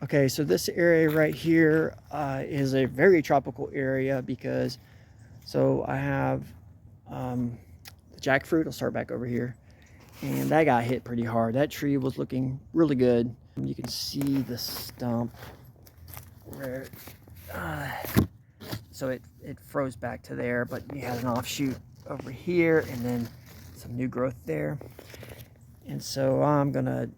Okay, so this area right here is a very tropical area because, so I have the jackfruit. I'll start back over here. And that got hit pretty hard. That tree was looking really good. You can see the stump where, so it froze back to there, but you had an offshoot over here and then some new growth there. And so I'm gonna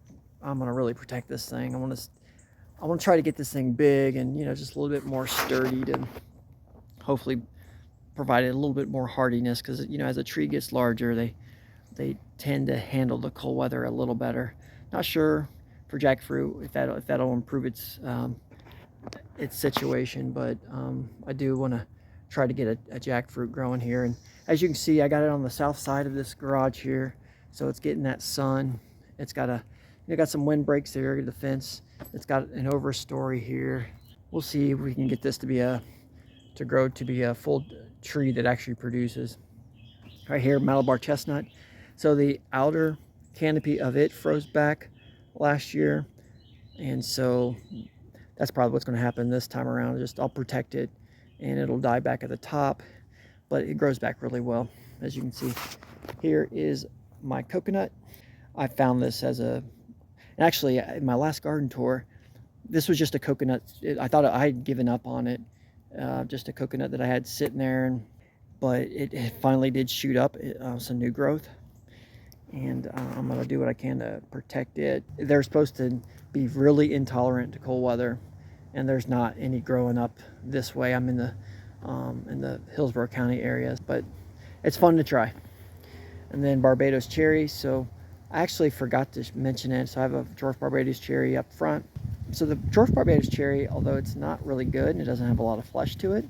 really protect this thing. I want to try to get this thing big and, you know, just a little bit more sturdy to hopefully provide it a little bit more hardiness, because, you know, as a tree gets larger, they tend to handle the cold weather a little better. Not sure for jackfruit if that'll improve its situation, but I do want to try to get a jackfruit growing here. And as you can see, I got it on the south side of this garage here, so it's getting that sun. It's got got some windbreaks there, the fence. It's got an overstory here. We'll see if we can get this to grow to be a full tree that actually produces. Right here, Malabar chestnut. So the outer canopy of it froze back last year, and so that's probably what's going to happen this time around. I'll protect it and it'll die back at the top, but it grows back really well. As you can see, here is my coconut. I found this and actually in my last garden tour, this was just a coconut. I thought I had given up on it, just a coconut that I had sitting there, but it finally did shoot up some new growth. And I'm going to do what I can to protect it. They're supposed to be really intolerant to cold weather, and there's not any growing up this way. I'm in the Hillsborough County areas, but it's fun to try. And then Barbados cherry. So I actually forgot to mention it. So I have a dwarf Barbados cherry up front. So the dwarf Barbados cherry, although it's not really good and it doesn't have a lot of flesh to it,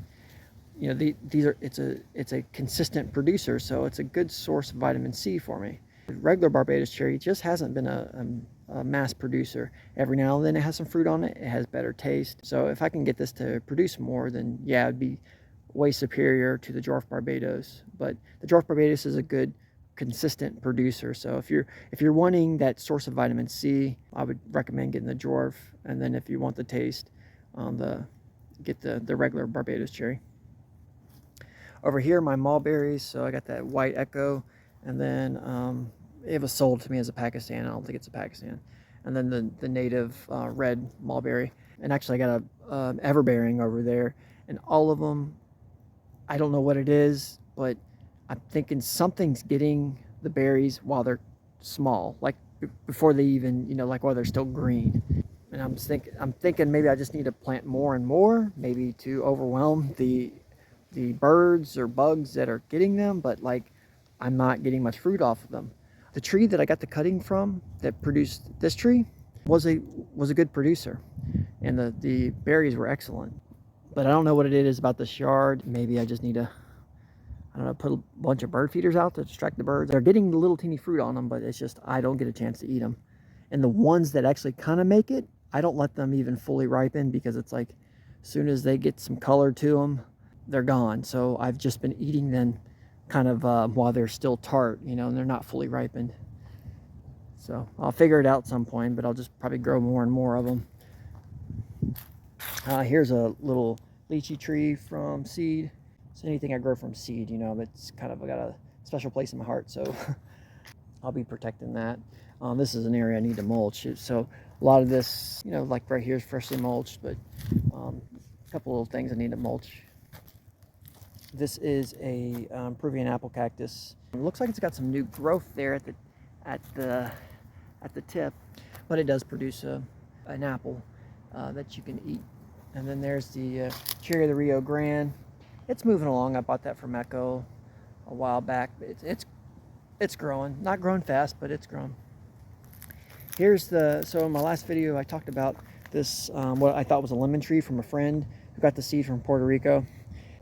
you know, it's a consistent producer, so it's a good source of vitamin C for me. Regular Barbados cherry just hasn't been a mass producer. Every now and then it has some fruit on it. It has better taste. So if I can get this to produce more, then yeah, it'd be way superior to the dwarf Barbados. But the dwarf Barbados is a good, consistent producer. So if you're wanting that source of vitamin C, I would recommend getting the dwarf. And then if you want the taste, get the regular Barbados cherry. Over here, my mulberries. So I got that white Echo, and then it was sold to me as a Pakistan. I don't think it's a Pakistan. And then the native red mulberry. And actually I got a everbearing over there, and all of them, I don't know what it is, but I'm thinking something's getting the berries while they're small, like before they even, you know, like while they're still green. And I'm thinking maybe I just need to plant more and more, maybe to overwhelm the birds or bugs that are getting them, but like I'm not getting much fruit off of them. The tree that I got the cutting from that produced this tree was a good producer, and the berries were excellent. But I don't know what it is about this yard. Maybe I just need to, I don't know, put a bunch of bird feeders out to distract the birds. They're getting little teeny fruit on them, but it's just I don't get a chance to eat them. And the ones that actually kind of make it, I don't let them even fully ripen, because it's like as soon as they get some color to them, they're gone. So I've just been eating them kind of while they're still tart, you know, and they're not fully ripened. So I'll figure it out some point, but I'll just probably grow more and more of them. Here's a little lychee tree from seed. So anything I grow from seed, you know, it's kind of got a special place in my heart, so I'll be protecting that. This is an area I need to mulch. So a lot of this, you know, like right here is freshly mulched, but a couple little things I need to mulch. This is a Peruvian apple cactus. It looks like it's got some new growth there at the tip, but it does produce an apple that you can eat. And then there's the cherry of the Rio Grande. It's moving along. I bought that from Echo a while back. It's growing, not growing fast, but it's growing. So in my last video I talked about this what I thought was a lemon tree from a friend who got the seed from Puerto Rico.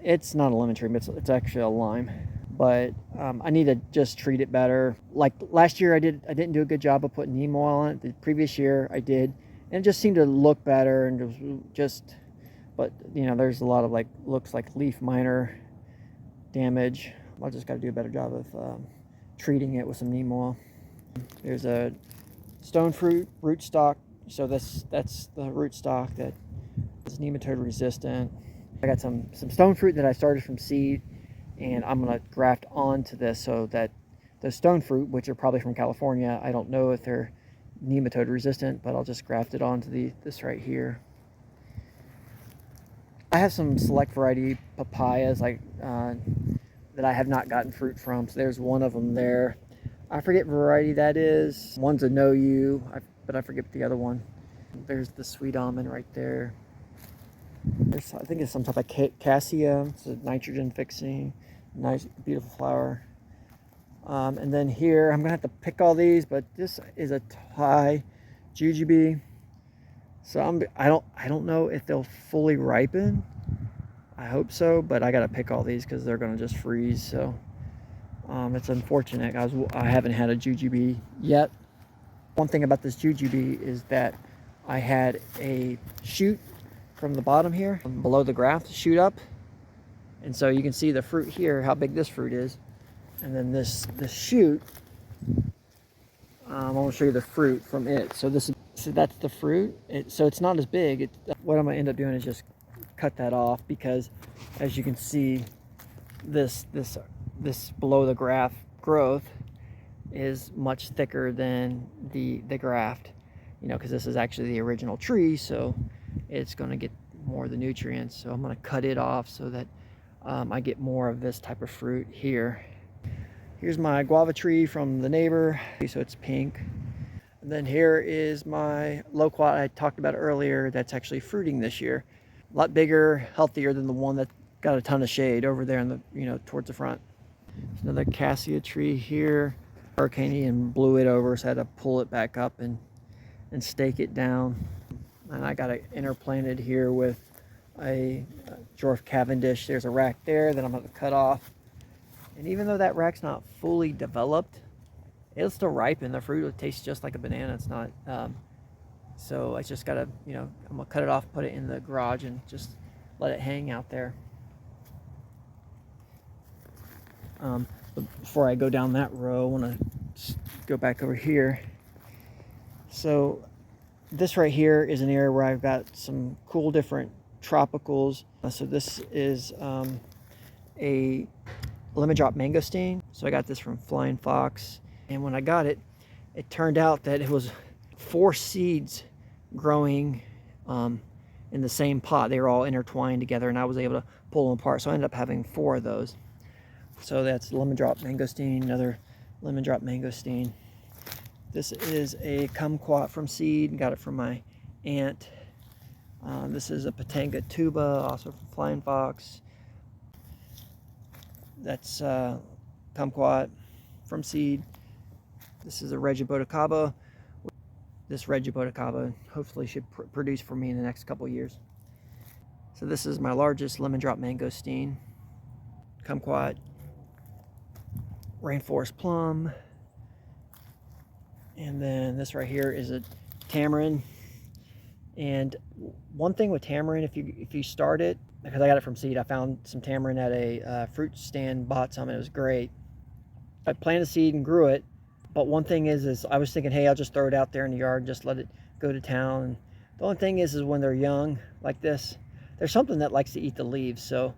It's not a lemon tree, but it's actually a lime. But I need to just treat it better. Like last year I didn't do a good job of putting neem oil on it. The previous year I did, and it just seemed to look better, and it was just, but you know, there's a lot of looks like leaf miner damage. I just got to do a better job of treating it with some neem oil. There's a stone fruit rootstock So that's the rootstock that is nematode resistant. I got some stone fruit that I started from seed, and I'm gonna graft onto this so that the stone fruit, which are probably from California, I don't know if they're nematode resistant, but I'll just graft it onto this right here. I have some select variety papayas that I have not gotten fruit from. So there's one of them there. I forget what variety that is. One's a no you, but I forget the other one. There's the sweet almond right there. I think it's some type of cassia. It's a nitrogen fixing. Nice, beautiful flower. And then here, I'm gonna have to pick all these, but this is a Thai jujube. So I don't know if they'll fully ripen. I hope so, but I gotta pick all these because they're gonna just freeze. So it's unfortunate. I haven't had a jujube yet. One thing about this jujube is that I had a shoot from the bottom here, below the graft, shoot up, and so you can see the fruit here, how big this fruit is, and then this shoot. I want to show you the fruit from it. So that's the fruit. So it's not as big. What I'm gonna end up doing is just cut that off because, as you can see, this below the graft growth is much thicker than the graft. You know, because this is actually the original tree, so it's going to get more of the nutrients. So I'm going to cut it off so that I get more of this type of fruit here. Here's my guava tree from the neighbor, so it's pink. And then here is my loquat I talked about earlier that's actually fruiting this year. A lot bigger, healthier than the one that got a ton of shade over there in the, towards the front. There's another cassia tree here. Hurricane blew it over, so I had to pull it back up and stake it down. And I got it interplanted here with a dwarf Cavendish. There's a rack there that I'm going to cut off. And even though that rack's not fully developed, it'll still ripen. The fruit will taste just like a banana. It's not. So I just got to, I'm going to cut it off, put it in the garage, and just let it hang out there. But before I go down that row, I want to go back over here. So this right here is an area where I've got some cool different tropicals. So this is a lemon drop mangosteen. So I got this from Flying Fox. And when I got it, it turned out that it was 4 seeds growing in the same pot. They were all intertwined together, and I was able to pull them apart. So I ended up having 4 of those. So that's lemon drop mangosteen, another lemon drop mangosteen. This is a kumquat from seed. Got it from my aunt. This is a patanga tuba, also from Flying Fox. That's kumquat from seed. This is a Regibotacaba. This Regibotacaba hopefully should produce for me in the next couple years. So this is my largest lemon drop mangosteen. Kumquat. Rainforest plum. And then this right here is a tamarind. And one thing with tamarind, if you start it, because I got it from seed, I found some tamarind at a fruit stand, bought some, and it was great. I planted a seed and grew it, but one thing is I was thinking, hey, I'll just throw it out there in the yard and just let it go to town. And the only thing is when they're young like this, there's something that likes to eat the leaves, so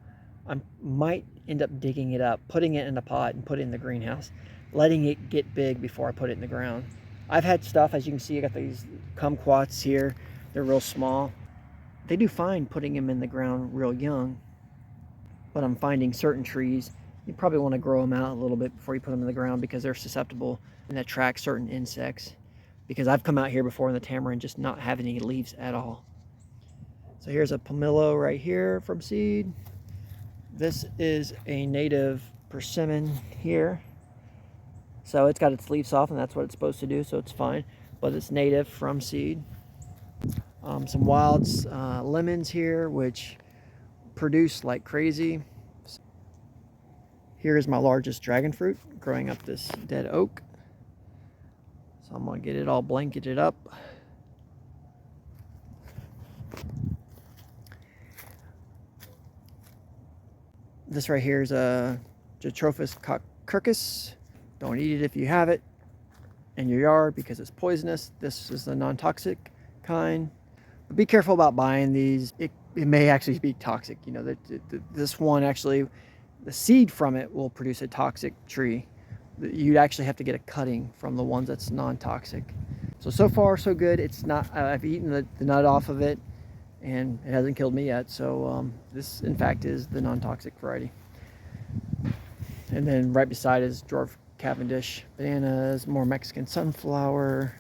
I might end up digging it up, putting it in a pot and put it in the greenhouse, letting it get big before I put it in the ground. I've had stuff, as you can see, I got these kumquats here. They're real small. They do fine putting them in the ground real young, but I'm finding certain trees, you probably want to grow them out a little bit before you put them in the ground because they're susceptible and attract certain insects. Because I've come out here before in the tamarind just not having any leaves at all. So here's a pomelo right here from seed. This is a native persimmon here. So it's got its leaves off, and that's what it's supposed to do, so it's fine. But it's native from seed. Some wild lemons here, which produce like crazy. Here is my largest dragon fruit growing up this dead oak. So I'm going to get it all blanketed up. This right here is a Jatropha coccurcus. Don't eat it if you have it in your yard because it's poisonous. This is the non-toxic kind. But be careful about buying these. It may actually be toxic. You know, this one actually, the seed from it will produce a toxic tree. You'd actually have to get a cutting from the ones that's non-toxic. So far so good. It's not, I've eaten the nut off of it and it hasn't killed me yet. So this in fact is the non-toxic variety. And then right beside is dwarf Cavendish bananas, more Mexican sunflower.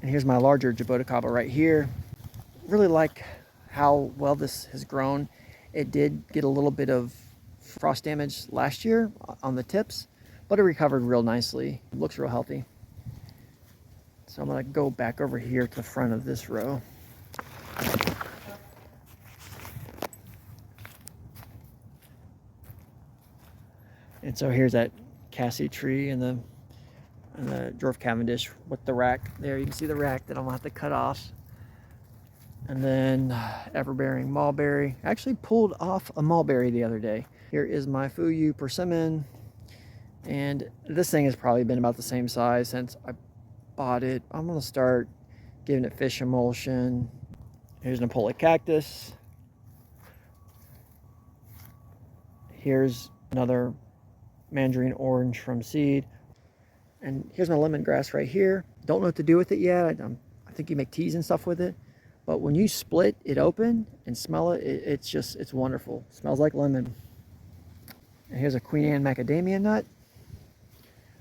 And here's my larger Jaboticaba right here. Really like how well this has grown. It did get a little bit of frost damage last year on the tips, but it recovered real nicely. It looks real healthy. So I'm gonna go back over here to the front of this row. And so here's that Cassie tree and the dwarf Cavendish with the rack there. You can see the rack that I'm gonna have to cut off. And then ever-bearing mulberry. I actually pulled off a mulberry the other day. Here is my Fuyu persimmon. And this thing has probably been about the same size since I bought it. I'm gonna start giving it fish emulsion. Here's Napoleon cactus. Here's another mandarin orange from seed. And here's my lemongrass right here. Don't know what to do with it yet. I think you make teas and stuff with it. But when you split it open and smell it, it's wonderful. It smells like lemon. And here's a Queen Anne macadamia nut.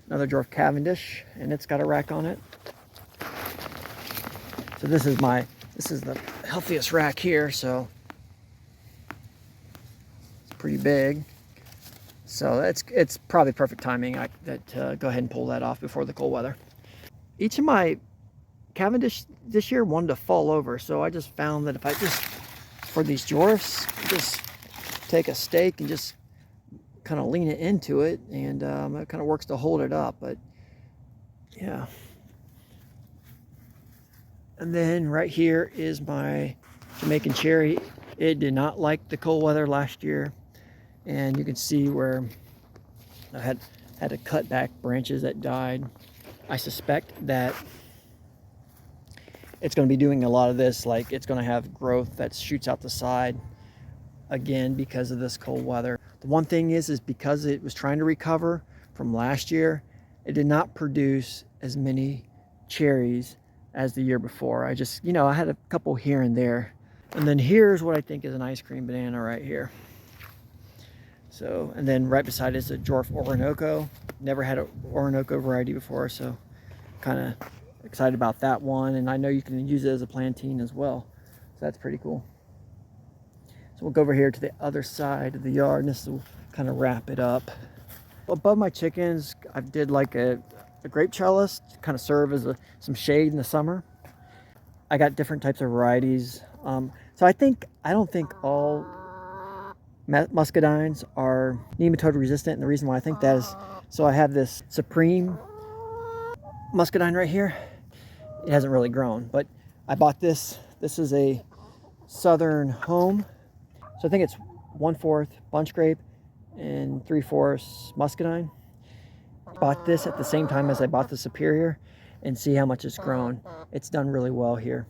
Another dwarf Cavendish, and it's got a rack on it. So this is the healthiest rack here, so it's pretty big. So it's probably perfect timing go ahead and pull that off before the cold weather. Each of my Cavendish this year wanted to fall over, so I just found that if I just, for these dwarfs, just take a stake and just kind of lean it into it, and it kind of works to hold it up. But yeah. And then right here is my Jamaican cherry. It did not like the cold weather last year, and you can see where I had to cut back branches that died. I suspect that it's going to be doing a lot of this, like it's going to have growth that shoots out the side again because of this cold weather. The one thing is because it was trying to recover from last year, it did not produce as many cherries as the year before. I just, I had a couple here and there. And then here's what I think is an ice cream banana right here. So, and then right beside it is a dwarf Orinoco. Never had an Orinoco variety before, so kind of excited about that one. And I know you can use it as a plantain as well, so that's pretty cool. So we'll go over here to the other side of the yard, and this will kind of wrap it up. Above my chickens, I did like a grape trellis to kind of serve as some shade in the summer. I got different types of varieties. So I don't think all muscadines are nematode resistant, and the reason why I think that is, so I have this Supreme muscadine right here. It hasn't really grown, but I bought this. This is a Southern Home. So I think it's 1/4 bunch grape and 3/4 muscadine. Bought this at the same time as I bought the Superior, and see how much it's grown. It's done really well here.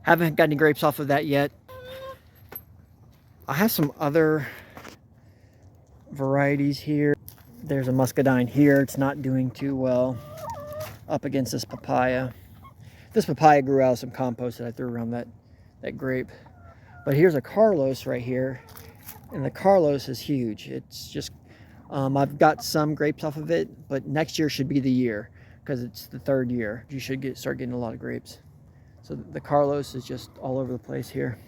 Haven't got any grapes off of that yet. I have some other varieties here. There's a muscadine here. It's not doing too well up against this papaya. This papaya grew out of some compost that I threw around that grape. But here's a Carlos right here, and the Carlos is huge. It's just, I've got some grapes off of it, but next year should be the year because it's the 3rd year. You should start getting a lot of grapes. So the Carlos is just all over the place here.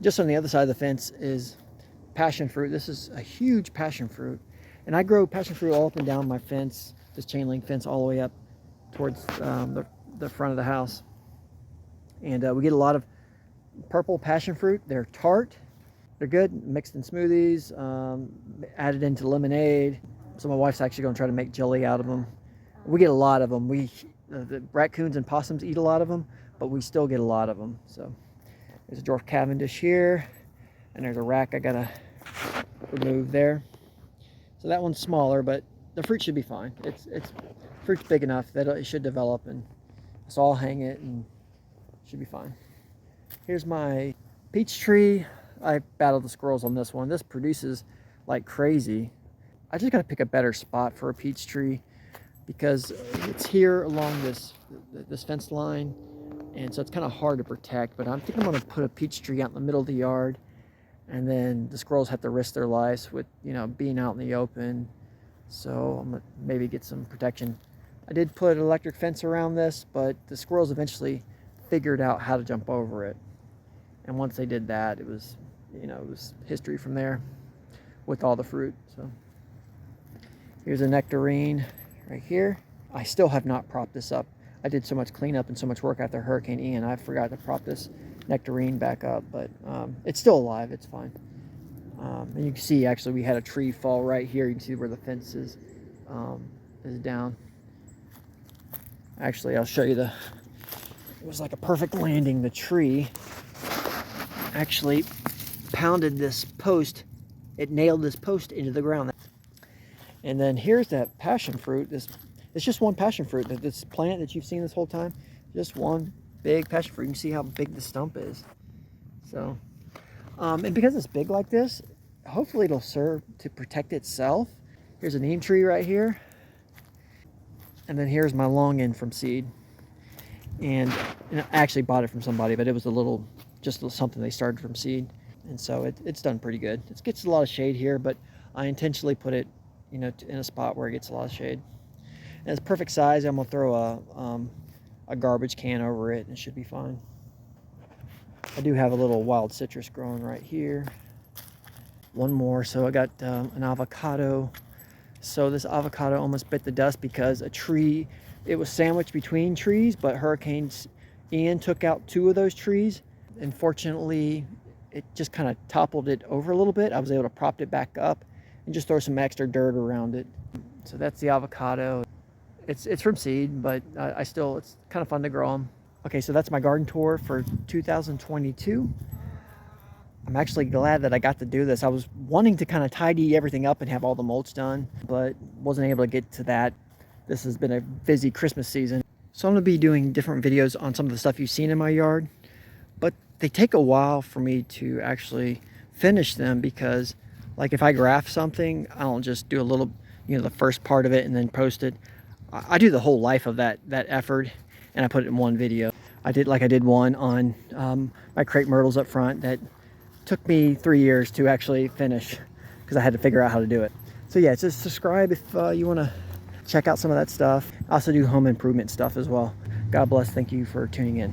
Just on the other side of the fence is passion fruit. This is a huge passion fruit, and I grow passion fruit all up and down my fence, this chain link fence, all the way up towards the front of the house. And we get a lot of purple passion fruit. They're tart. They're good, mixed in smoothies, added into lemonade. So my wife's actually going to try to make jelly out of them. We get a lot of them. The raccoons and possums eat a lot of them, but we still get a lot of them. So there's a dwarf Cavendish here, and there's a rack I gotta remove there. So that one's smaller, but the fruit should be fine. It's fruit's big enough that it should develop, and so I'll hang it and Should be fine. Here's my peach tree. I battled the squirrels on this one. This produces like crazy. I just got to pick a better spot for a peach tree because it's here along this fence line, and so it's kind of hard to protect. But I think I'm going to put a peach tree out in the middle of the yard, and then the squirrels have to risk their lives with, you know, being out in the open. So I'm going to maybe get some protection. I did put an electric fence around this, but the squirrels eventually figured out how to jump over it. And once they did that, it was, you know, it was history from there with all the fruit. So here's a nectarine right here. I still have not propped this up. I did so much cleanup and so much work after Hurricane Ian, I forgot to prop this nectarine back up, but it's still alive, it's fine. And you can see, actually, we had a tree fall right here. You can see where the fence is down. Actually, I'll show you it was like a perfect landing. The tree actually pounded this post. It nailed this post into the ground. And then here's that passion fruit. It's just one passion fruit. This plant that you've seen this whole time, just one big passion fruit. You can see how big the stump is. So, and because it's big like this, hopefully it'll serve to protect itself. Here's a neem tree right here. And then here's my long end from seed. And I actually bought it from somebody, but it was just something they started from seed. And so it's done pretty good. It gets a lot of shade here, but I intentionally put it, you know, in a spot where it gets a lot of shade. And it's perfect size. I'm gonna throw a garbage can over it and it should be fine. I do have a little wild citrus growing right here. One more. So I got an avocado. So this avocado almost bit the dust because it was sandwiched between trees, but Hurricane Ian took out 2 of those trees. And fortunately, it just kind of toppled it over a little bit. I was able to prop it back up and just throw some extra dirt around it. So that's the avocado. It's from seed, but it's kind of fun to grow them. Okay, so that's my garden tour for 2022. I'm actually glad that I got to do this. I was wanting to kind of tidy everything up and have all the mulch done, but wasn't able to get to that. This has been a busy Christmas season. So I'm gonna be doing different videos on some of the stuff you've seen in my yard, but they take a while for me to actually finish them because, like, if I graph something, I don't just do a little, you know, the first part of it and then post it. I do the whole life of that effort, and I put it in one video. I did one on my crepe myrtles up front that took me 3 years to actually finish because I had to figure out how to do it. So yeah, just subscribe if you want to check out some of that stuff. I also do home improvement stuff as well. God bless. Thank you for tuning in.